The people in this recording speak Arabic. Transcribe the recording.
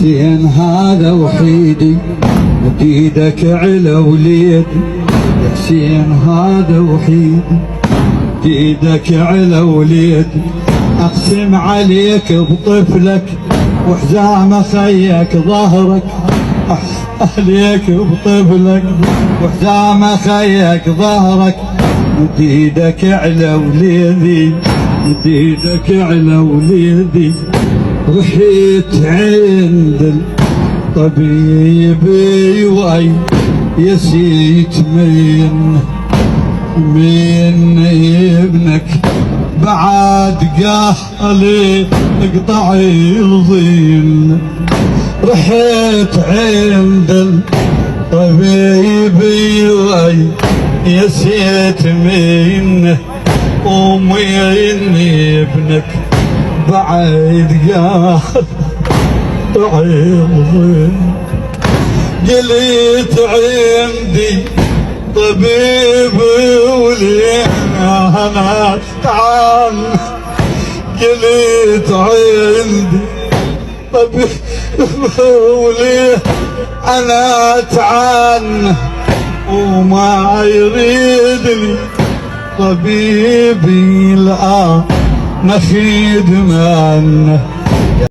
حسين هذا وحيدي ايدك على وليدي، حسين هذا وحيدي ايدك على وليدي، اقسم عليك بطفلك وحزام خيك ظهرك، عليك بطفلك وحزام خيك ظهرك، مد ايدك على وليدي، مد ايدك على وليدي. رحت عند الطبيب وي يسيت من ابنك بعد قال اقطع الظل. رحت عند الطبيب وي يسيت منه ومن ابنك بعد قال قلت عندي طبيب ولي انا تعال، قلت عندي طبيب ولي انا تعال، وما يريدني طبيبي الآن نخيد منه.